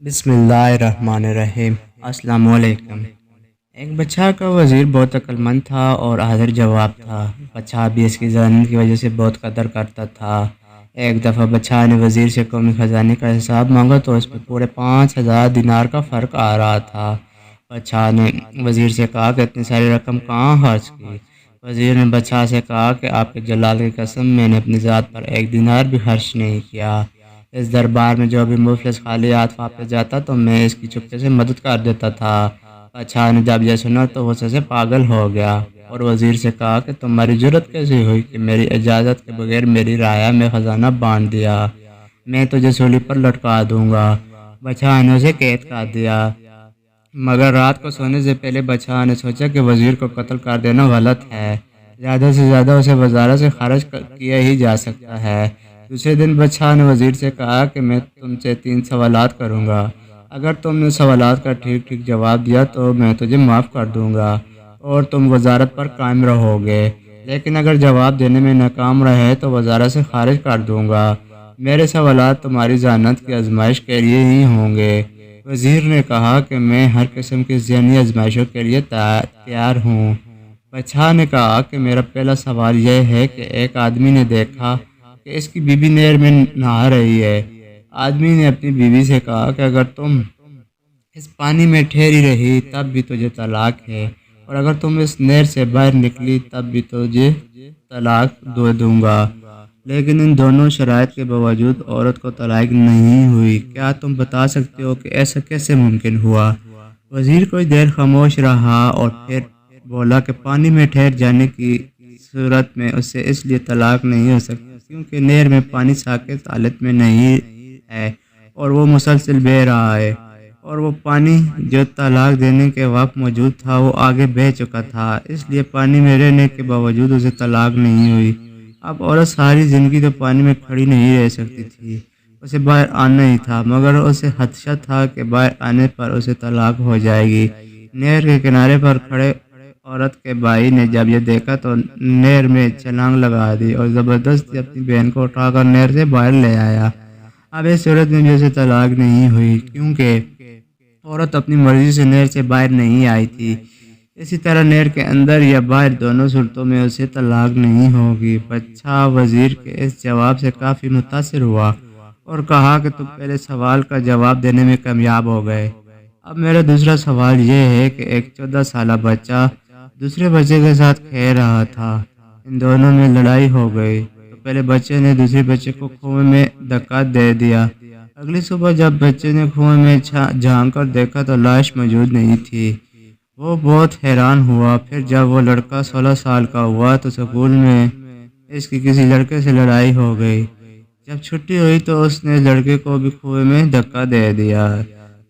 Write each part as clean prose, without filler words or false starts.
بسم اللہ الرحمن الرحیم۔ السلام علیکم۔ ایک بچہ کا وزیر بہت عقل مند تھا اور حاضر جواب تھا۔ بچہ بھی اس کی ذہانت کی وجہ سے بہت قدر کرتا تھا۔ ایک دفعہ بچہ نے وزیر سے قومی خزانے کا حساب مانگا تو اس پہ پورے 5,000 دینار کا فرق آ رہا تھا۔ بچہ نے وزیر سے کہا کہ اتنی ساری رقم کہاں خرچ کی؟ وزیر نے بچہ سے کہا کہ آپ کے جلال کی قسم میں نے اپنی ذات پر 1 دینار بھی خرچ نہیں کیا۔ اس دربار میں جو بھی مفلس خالی ہاتھ واپس جاتا تو میں اس کی چپکے سے مدد کر دیتا تھا۔ بادشاہ نے جب یہ سنا تو غصے سے پاگل ہو گیا اور وزیر سے کہا کہ تمہاری جرت کیسے ہوئی کہ میری اجازت کے بغیر میری رعایا میں خزانہ بانٹ دیا؟ میں تجھے سولی پر لٹکا دوں گا۔ بادشاہ نے اسے قید کر دیا، مگر رات کو سونے سے پہلے بادشاہ نے سوچا کہ وزیر کو قتل کر دینا غلط ہے، زیادہ سے زیادہ اسے وزارت سے خارج کیا ہی جا سکتا ہے۔ دوسرے دن بادشاہ نے وزیر سے کہا کہ میں تم سے 3 سوالات کروں گا، اگر تم نے سوالات کا ٹھیک ٹھیک جواب دیا تو میں تجھے معاف کر دوں گا اور تم وزارت پر قائم رہو گے، لیکن اگر جواب دینے میں ناکام رہے تو وزارت سے خارج کر دوں گا۔ میرے سوالات تمہاری ذہانت کی آزمائش کے لیے ہی ہوں گے۔ وزیر نے کہا کہ میں ہر قسم کی ذہنی آزمائشوں کے لیے تیار ہوں۔ بادشاہ نے کہا کہ میرا پہلا سوال یہ ہے کہ ایک آدمی نے دیکھا کہ اس کی بیوی نہر میں نہا رہی ہے۔ آدمی نے اپنی بیوی سے کہا کہ اگر تم اس پانی میں ٹھہری رہی تب بھی تجھے طلاق ہے، اور اگر تم اس نہر سے باہر نکلی تب بھی تجھے طلاق دے دوں گا۔ لیکن ان دونوں شرائط کے باوجود عورت کو طلاق نہیں ہوئی۔ کیا تم بتا سکتے ہو کہ ایسا کیسے ممکن ہوا؟ وزیر کچھ دیر خاموش رہا اور پھر بولا کہ پانی میں ٹھہر جانے کی صورت میں اسے اس لیے طلاق نہیں ہو سکتی کیونکہ نہر میں پانی ساکت حالت میں نہیں ہے اور وہ مسلسل بہہ رہا ہے، اور وہ پانی جو طلاق دینے کے وقت موجود تھا وہ آگے بہہ چکا تھا، اس لیے پانی میں رہنے کے باوجود اسے طلاق نہیں ہوئی۔ اب عورت ساری زندگی تو پانی میں کھڑی نہیں رہ سکتی تھی، اسے باہر آنا ہی تھا، مگر اسے خدشہ تھا کہ باہر آنے پر اسے طلاق ہو جائے گی۔ نہر کے کنارے پر کھڑے عورت کے بھائی نے جب یہ دیکھا تو نہر میں چھلانگ لگا دی اور زبردستی اپنی بہن کو اٹھا کر نہر سے باہر لے آیا۔ اب اس صورت میں بھی اسے طلاق نہیں ہوئی کیونکہ عورت اپنی مرضی سے نہر سے باہر نہیں آئی تھی۔ اسی طرح نہر کے اندر یا باہر دونوں صورتوں میں اسے طلاق نہیں ہوگی۔ بادشاہ وزیر کے اس جواب سے کافی متاثر ہوا اور کہا کہ تم پہلے سوال کا جواب دینے میں کامیاب ہو گئے۔ اب میرا دوسرا سوال یہ ہے کہ ایک 14 سالہ بچہ دوسرے بچے کے ساتھ کھیل رہا تھا، ان دونوں میں لڑائی ہو گئی تو پہلے بچے نے دوسرے بچے کو کنویں میں دھکا دے دیا۔ اگلی صبح جب بچے نے کنویں میں جھانک کر دیکھا تو لاش موجود نہیں تھی۔ وہ بہت حیران ہوا۔ پھر جب وہ لڑکا 16 سال کا ہوا تو اسکول میں اس کی کسی لڑکے سے لڑائی ہو گئی۔ جب چھٹی ہوئی تو اس نے لڑکے کو بھی کنویں میں دھکا دے دیا۔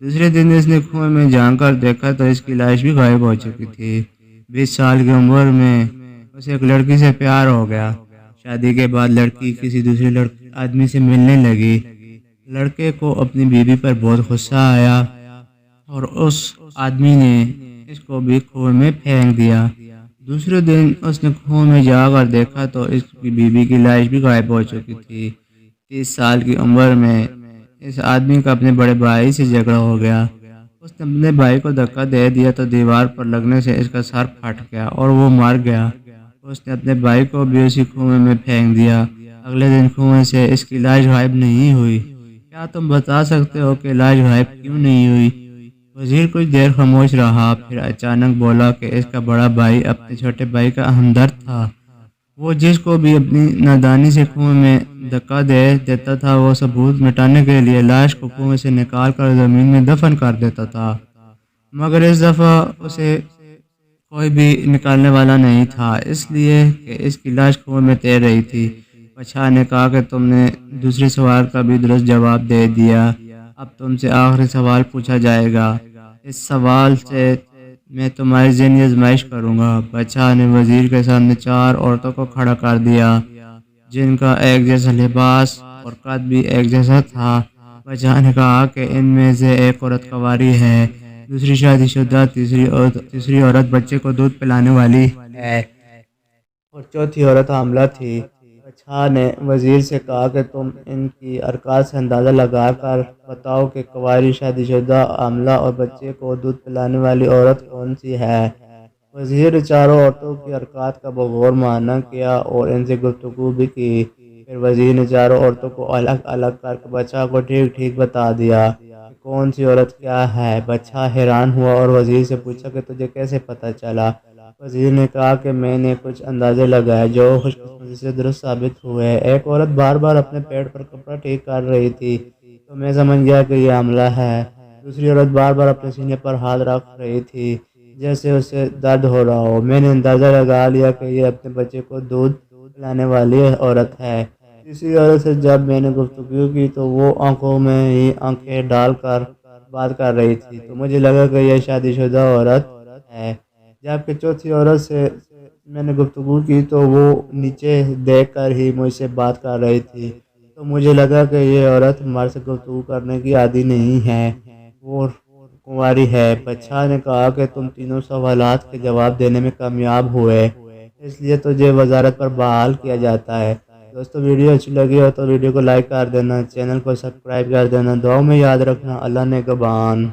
دوسرے دن اس نے کنویں میں جھانک کر دیکھا تو اس کی لاش بھی غائب ہو چکی تھی۔ 20 سال کی عمر میں اسے ایک لڑکی سے پیار ہو گیا۔ شادی کے بعد لڑکی کسی دوسرے آدمی سے ملنے لگی۔ لڑکے کو اپنی بیوی پر بہت غصہ آیا اور اس آدمی نے اس کو بھی کنویں میں پھینک دیا۔ دوسرے دن اس نے کنویں میں جا کر دیکھا تو اس کی بیوی کی لاش بھی غائب ہو چکی تھی۔ 30 سال کی عمر میں اس آدمی کا اپنے بڑے بھائی سے جھگڑا ہو گیا۔ اس نے اپنے بھائی کو دھکا دے دیا تو دیوار پر لگنے سے اس کا سر پھٹ گیا اور وہ مر گیا۔ اس نے اپنے بھائی کو بھی اسی کنویں میں پھینک دیا۔ اگلے دن کنویں سے اس کی لاش غائب نہیں ہوئی۔ کیا تم بتا سکتے ہو کہ لاش غائب کیوں نہیں ہوئی؟ وزیر کچھ دیر خاموش رہا، پھر اچانک بولا کہ اس کا بڑا بھائی اپنے چھوٹے بھائی کا ہمدرد تھا۔ وہ جس کو بھی اپنی نادانی سے کنویں میں دھکا دے دیتا تھا وہ ثبوت مٹانے کے لیے لاش کو کنویں سے نکال کر زمین میں دفن کر دیتا تھا، مگر اس دفعہ اسے کوئی بھی نکالنے والا نہیں تھا، اس لیے کہ اس کی لاش کنویں میں تیر رہی تھی۔ بادشاہ نے کہا کہ تم نے دوسرے سوال کا بھی درست جواب دے دیا، اب تم سے آخری سوال پوچھا جائے گا۔ اس سوال سے میں تمہاری ذہنی آزمائش کروں گا۔ بادشاہ نے وزیر کے سامنے 4 عورتوں کو کھڑا کر دیا جن کا ایک جیسا لباس اور قد بھی ایک جیسا تھا۔ بادشاہ نے کہا کہ ان میں سے ایک عورت کنواری ہے، دوسری شادی شدہ، تیسری عورت بچے کو دودھ پلانے والی ہے اور چوتھی عورت حاملہ تھی۔ بادشاہ نے وزیر سے کہا کہ تم ان کی حرکات سے اندازہ لگا کر بتاؤ کہ کنواری شادی شدہ حاملہ اور بچے کو دودھ پلانے والی عورت کون سی ہے۔ وزیر نے چاروں عورتوں کی حرکات کا بغور معائنہ کیا اور ان سے گفتگو بھی کی۔ پھر وزیر نے چاروں عورتوں کو الگ الگ کر کے بادشاہ کو ٹھیک ٹھیک بتا دیا کہ کون سی عورت کیا ہے۔ بادشاہ حیران ہوا اور وزیر سے پوچھا کہ تجھے کیسے پتہ چلا؟ وزیر نے کہا کہ میں نے کچھ اندازے لگائے جو خوش قسمتی سے درست ثابت ہوئے۔ ایک عورت بار بار اپنے پیٹ پر کپڑا ٹھیک کر رہی تھی تو میں سمجھ گیا کہ یہ حاملہ ہے۔ دوسری عورت بار بار اپنے سینے پر ہاتھ رکھ رہی تھی جیسے اسے درد ہو رہا ہو۔ میں نے اندازہ لگا لیا کہ یہ اپنے بچے کو دودھ پلانے والی عورت ہے۔ تیسری عورت سے جب میں نے گفتگو کی تو وہ آنکھوں میں ہی آنکھیں ڈال کر بات کر رہی تھی تو مجھے لگا کہ یہ شادی شدہ عورت ہے۔ جبکہ چوتھی عورت سے میں نے گفتگو کی تو وہ نیچے دیکھ کر ہی مجھ سے بات کر رہی تھی تو مجھے لگا کہ یہ عورت ہمارے سے گفتگو کرنے کی عادی نہیں ہے، وہ کنواری ہے۔ بادشاہ نے کہا کہ تم تینوں سوالات کے جواب دینے میں کامیاب ہوئے، اس لیے تجھے وزارت پر بحال کیا جاتا ہے۔ دوستو ویڈیو اچھی لگی ہو تو ویڈیو کو لائک کر دینا، چینل کو سبسکرائب کر دینا، دعاؤں میں یاد رکھنا۔ اللہ نگہبان۔